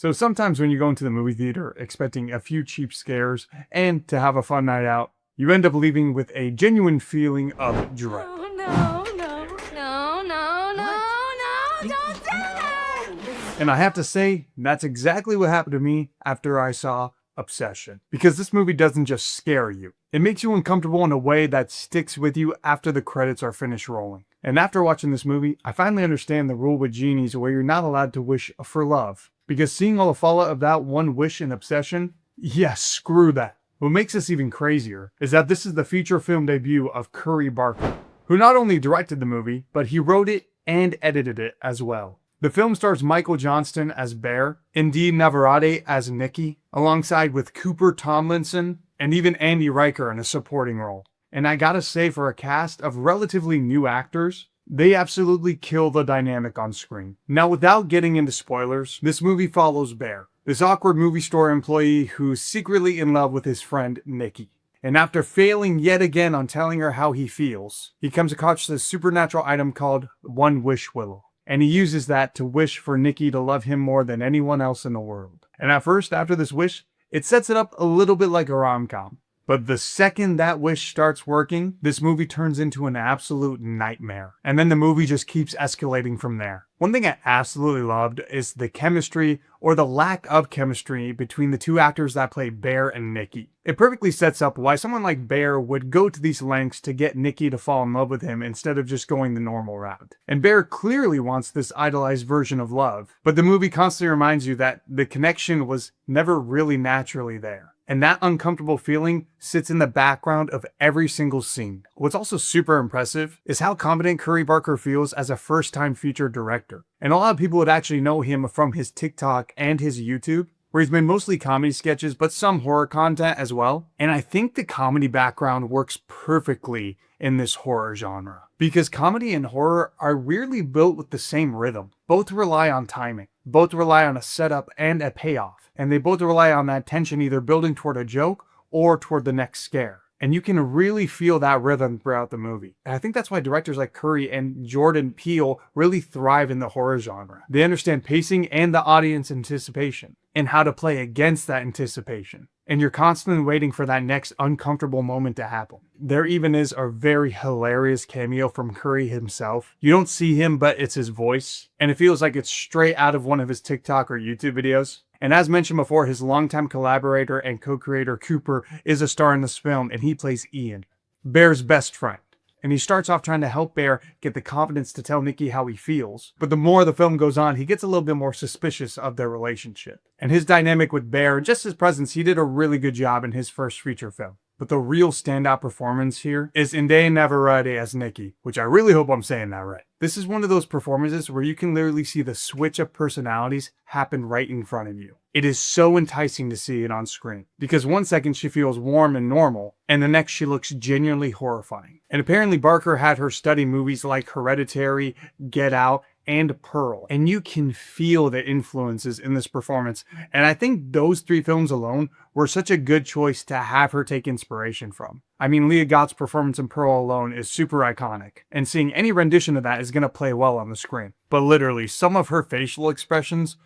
So sometimes when you go into the movie theater expecting a few cheap scares and to have a fun night out, you end up leaving with a genuine feeling of dread. Oh, no, no, no, no, no, no, don't do that! And I have to say, that's exactly what happened to me after I saw Obsession. Because this movie doesn't just scare you. It makes you uncomfortable in a way that sticks with you after the credits are finished rolling. And after watching this movie, I finally understand the rule with genies where you're not allowed to wish for love. Because seeing all the fallout of that one wish in Obsession, yeah, screw that. What makes this even crazier is that this is the feature film debut of Curry Barker, who not only directed the movie, but he wrote it and edited it as well. The film stars Michael Johnston as Bear, Indy Navarrete as Nikki, alongside with Cooper Tomlinson, and even Andy Riker in a supporting role. And I gotta say, for a cast of relatively new actors, they absolutely kill the dynamic on screen. Now, without getting into spoilers, this movie follows Bear, this awkward movie store employee who's secretly in love with his friend Nikki. And after failing yet again on telling her how he feels, he comes across this supernatural item called One Wish Willow. And he uses that to wish for Nikki to love him more than anyone else in the world. And at first, after this wish, it sets it up a little bit like a rom-com. But the second that wish starts working, this movie turns into an absolute nightmare. And then the movie just keeps escalating from there. One thing I absolutely loved is the chemistry, or the lack of chemistry, between the two actors that play Bear and Nikki. It perfectly sets up why someone like Bear would go to these lengths to get Nikki to fall in love with him instead of just going the normal route. And Bear clearly wants this idolized version of love, but the movie constantly reminds you that the connection was never really naturally there. And that uncomfortable feeling sits in the background of every single scene. What's also super impressive is how confident Curry Barker feels as a first-time feature director. And a lot of people would actually know him from his TikTok and his YouTube, where he's made mostly comedy sketches, but some horror content as well. And I think the comedy background works perfectly in this horror genre, because comedy and horror are weirdly built with the same rhythm. Both rely on timing. Both rely on a setup and a payoff. And they both rely on that tension either building toward a joke or toward the next scare. And you can really feel that rhythm throughout the movie. And I think that's why directors like Curry and Jordan Peele really thrive in the horror genre. They understand pacing and the audience anticipation, and how to play against that anticipation. And you're constantly waiting for that next uncomfortable moment to happen. There even is a very hilarious cameo from Curry himself. You don't see him, but it's his voice. And it feels like it's straight out of one of his TikTok or YouTube videos. And as mentioned before, his longtime collaborator and co-creator Cooper is a star in this film, and he plays Ian, Bear's best friend. And he starts off trying to help Bear get the confidence to tell Nikki how he feels. But the more the film goes on, he gets a little bit more suspicious of their relationship. And his dynamic with Bear, and just his presence, he did a really good job in his first feature film. But the real standout performance here is Indy Navarrete as Nikki, which I really hope I'm saying that right. This is one of those performances where you can literally see the switch of personalities happen right in front of you. It is so enticing to see it on screen, because one second she feels warm and normal, and the next she looks genuinely horrifying. And apparently Barker had her study movies like Hereditary, Get Out, and Pearl, and you can feel the influences in this performance. And I think those three films alone were such a good choice to have her take inspiration from. I mean, Leah Gott's performance in Pearl alone is super iconic, and seeing any rendition of that is going to play well on the screen. But literally, some of her facial expressions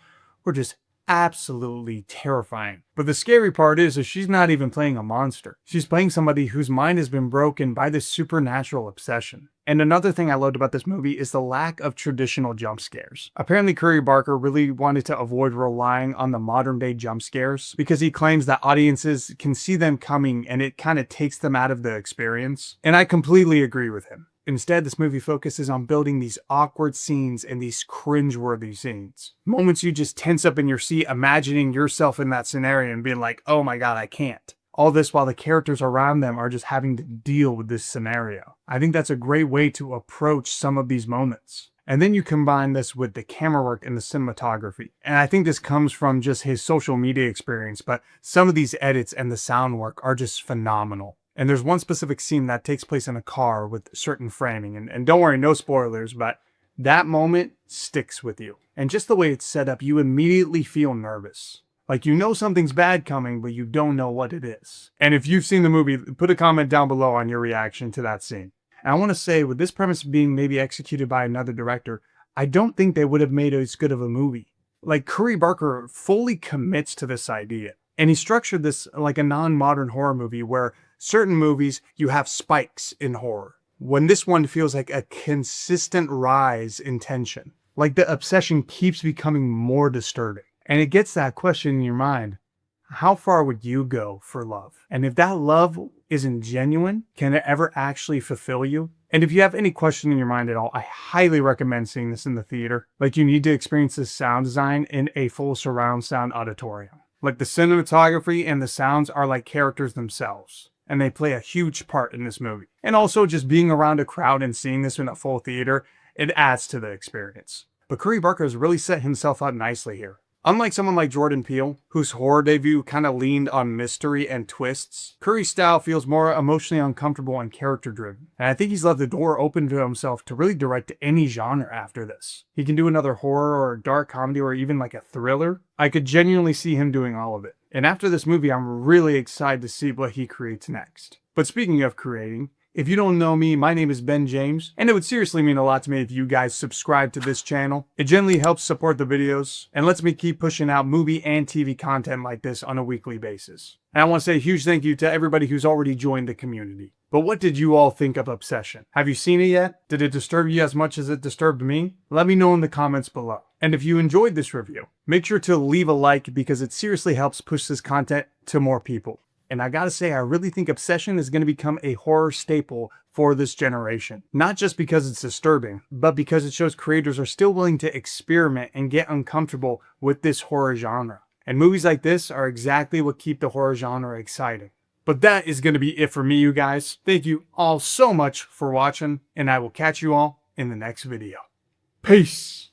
were just absolutely terrifying. But the scary part is she's not even playing a monster. She's playing somebody whose mind has been broken by this supernatural obsession. And another thing I loved about this movie is the lack of traditional jump scares. Apparently Curry Barker really wanted to avoid relying on the modern day jump scares, because he claims that audiences can see them coming and it kind of takes them out of the experience. And I completely agree with him. Instead, this movie focuses on building these awkward scenes and these cringe-worthy scenes. Moments you just tense up in your seat, imagining yourself in that scenario and being like, oh my god, I can't. All this while the characters around them are just having to deal with this scenario. I think that's a great way to approach some of these moments. And then you combine this with the camera work and the cinematography. And I think this comes from just his social media experience, but some of these edits and the sound work are just phenomenal. And there's one specific scene that takes place in a car with certain framing. And don't worry, no spoilers, but that moment sticks with you. And just the way it's set up, you immediately feel nervous. Like you know something's bad coming, but you don't know what it is. And if you've seen the movie, put a comment down below on your reaction to that scene. And I want to say, with this premise being maybe executed by another director, I don't think they would have made as good of a movie. Like, Curry Barker fully commits to this idea. And he structured this like a non-modern horror movie where certain movies you have spikes in horror, when this one feels like a consistent rise in tension. Like the obsession keeps becoming more disturbing. And it gets that question in your mind. How far would you go for love? And if that love isn't genuine, can it ever actually fulfill you? And if you have any question in your mind at all, I highly recommend seeing this in the theater. Like, you need to experience this sound design in a full surround sound auditorium. Like, the cinematography and the sounds are like characters themselves, and they play a huge part in this movie. And also, just being around a crowd and seeing this in a full theater, it adds to the experience. But Curry Barker has really set himself up nicely here. Unlike someone like Jordan Peele, whose horror debut kind of leaned on mystery and twists, Curry's style feels more emotionally uncomfortable and character-driven. And I think he's left the door open to himself to really direct any genre after this. He can do another horror or a dark comedy or even like a thriller. I could genuinely see him doing all of it. And after this movie, I'm really excited to see what he creates next. But speaking of creating, if you don't know me, my name is Ben James, and it would seriously mean a lot to me if you guys subscribe to this channel. It generally helps support the videos and lets me keep pushing out movie and TV content like this on a weekly basis. And I want to say a huge thank you to everybody who's already joined the community. But what did you all think of Obsession? Have you seen it yet? Did it disturb you as much as it disturbed me? Let me know in the comments below. And if you enjoyed this review, make sure to leave a like because it seriously helps push this content to more people. And I gotta say, I really think Obsession is gonna become a horror staple for this generation. Not just because it's disturbing, but because it shows creators are still willing to experiment and get uncomfortable with this horror genre. And movies like this are exactly what keep the horror genre exciting. But that is gonna be it for me, you guys. Thank you all so much for watching, and I will catch you all in the next video. Peace!